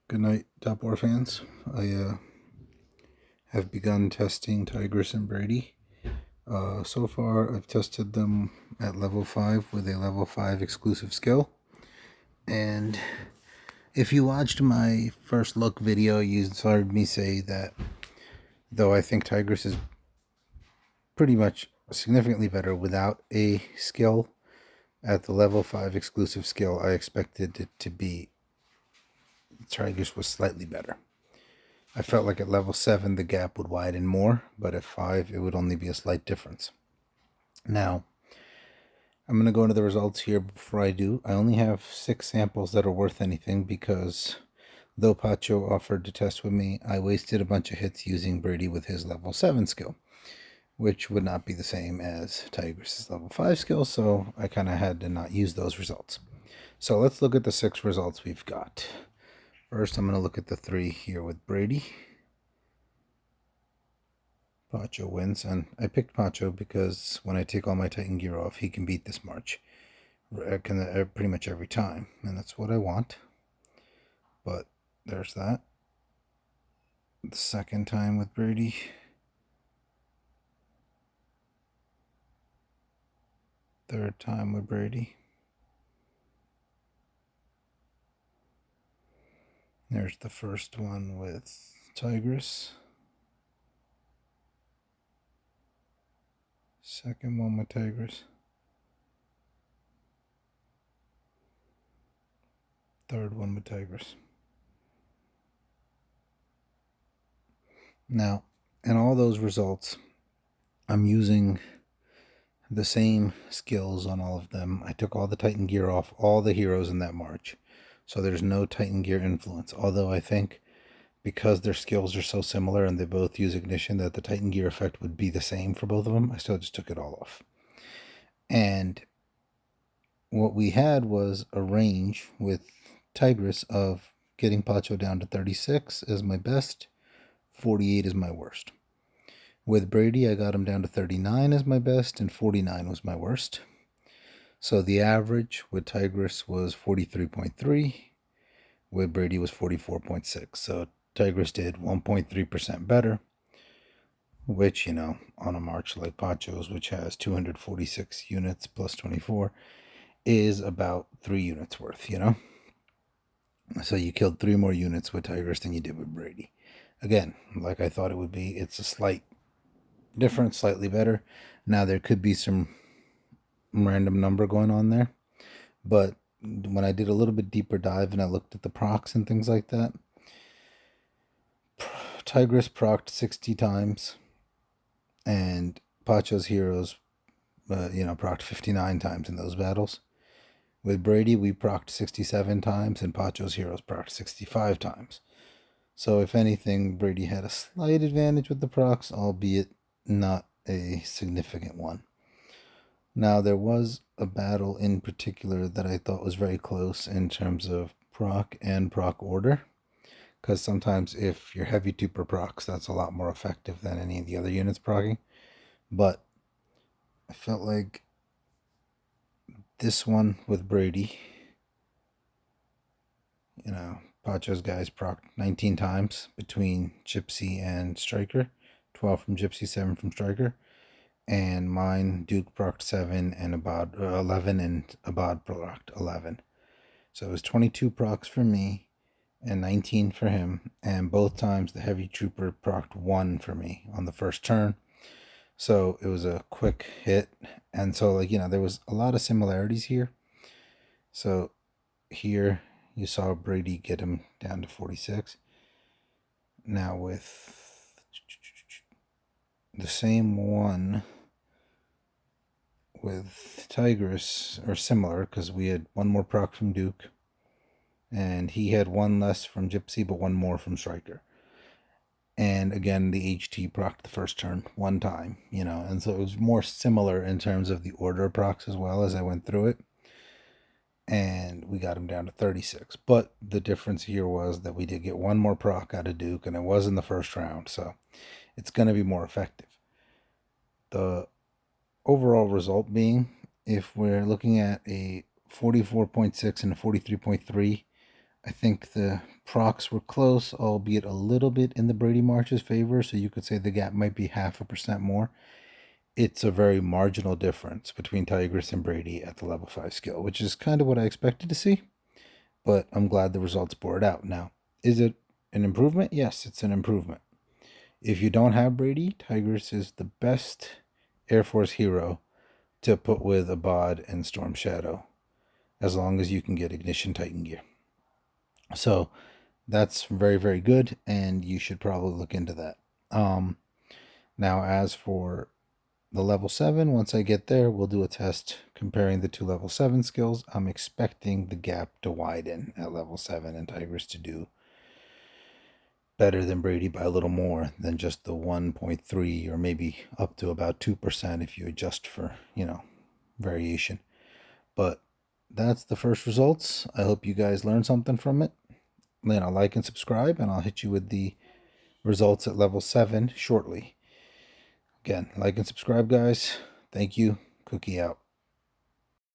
Good night, Top War fans. I have begun testing Tigress and Brady. So far, I've tested them at level 5 with a level 5 exclusive skill. And if you watched my first look video, you heard me say that though I think Tigress is pretty much significantly better without a skill, at the level 5 exclusive skill, I expected it to be Tigress was slightly better. I felt like at level 7 the gap would widen more, but at 5 it would only be a slight difference. Now, I'm going to go into the results here before I do. I only have 6 samples that are worth anything because though Pacho offered to test with me, I wasted a bunch of hits using Brady with his level 7 skill, which would not be the same as Tigress's level 5 skill, so I kind of had to not use those results. So let's look at the 6 results we've got. First, I'm going to look at the 3 here with Brady. Pacho wins, and I picked Pacho because when I take all my Titan gear off, he can beat this march pretty much every time, and that's what I want. But there's that. The second time with Brady. Third time with Brady. There's the first one with Tigress. Second one with Tigress. Third one with Tigress. Now, in all those results, I'm using the same skills on all of them. I took all the Titan gear off all the heroes in that march, so there's no Titan gear influence. Although I think because their skills are so similar and they both use ignition that the Titan gear effect would be the same for both of them, I still just took it all off. And what we had was a range with Tigress of getting Pacho down to 36 as my best, 48 is my worst. With Brady, I got him down to 39 as my best, and 49 was my worst. So the average with Tigress was 43.3, with Brady was 44.6. So Tigress did 1.3% better, which, on a march like Pacho's, which has 246 units plus 24, is about 3 units worth, So you killed 3 more units with Tigress than you did with Brady. Again, like I thought it would be, it's a slight difference, slightly better. Now there could be some random number going on there, but when I did a little bit deeper dive and I looked at the procs and things like that, Tigress procced 60 times and Pacho's heroes procced 59 times in those battles. With Brady, we procced 67 times and Pacho's heroes procced 65 times. So if anything, Brady had a slight advantage with the procs, albeit not a significant one. Now, there was a battle in particular that I thought was very close in terms of proc and proc order, because sometimes if you're heavy duper procs, that's a lot more effective than any of the other units procking. But I felt like this one with Brady, Pacho's guys procced 19 times between Gypsy and Striker, 12 from Gypsy, 7 from Striker. And mine, Duke procced 7 and Abad 11, and Abad procced 11. So it was 22 procs for me and 19 for him, and both times the heavy trooper procced 1 for me on the first turn. So it was a quick hit, and so there was a lot of similarities here. So here you saw Brady get him down to 46. Now with the same one with Tigress, or similar, because we had 1 more proc from Duke, and he had 1 less from Gypsy, but 1 more from Striker. And again, the HT procced the first turn 1 time, and so it was more similar in terms of the order of procs as well as I went through it. And we got him down to 36. But the difference here was that we did get 1 more proc out of Duke, and it was in the first round, so it's going to be more effective. The overall result being, if we're looking at a 44.6 and a 43.3, I think the procs were close, albeit a little bit in the Brady March's favor, so you could say the gap might be 0.5% more. It's a very marginal difference between Tigress and Brady at the level 5 skill, which is kind of what I expected to see, but I'm glad the results bore it out. Now, is it an improvement? Yes, it's an improvement. If you don't have Brady, Tigress is the best Air Force hero to put with a bod and Storm Shadow, as long as you can get Ignition Titan gear. So that's very, very good, and you should probably look into that. Now, as for the level 7, once I get there, we'll do a test comparing the two level 7 skills. I'm expecting the gap to widen at level 7 and Tigress to do better than Brady by a little more than just the 1.3 or maybe up to about 2% if you adjust for, variation. But that's the first results. I hope you guys learned something from it. Then I'll like and subscribe, and I'll hit you with the results at level 7 shortly. Again, like and subscribe, guys. Thank you. Cookie out.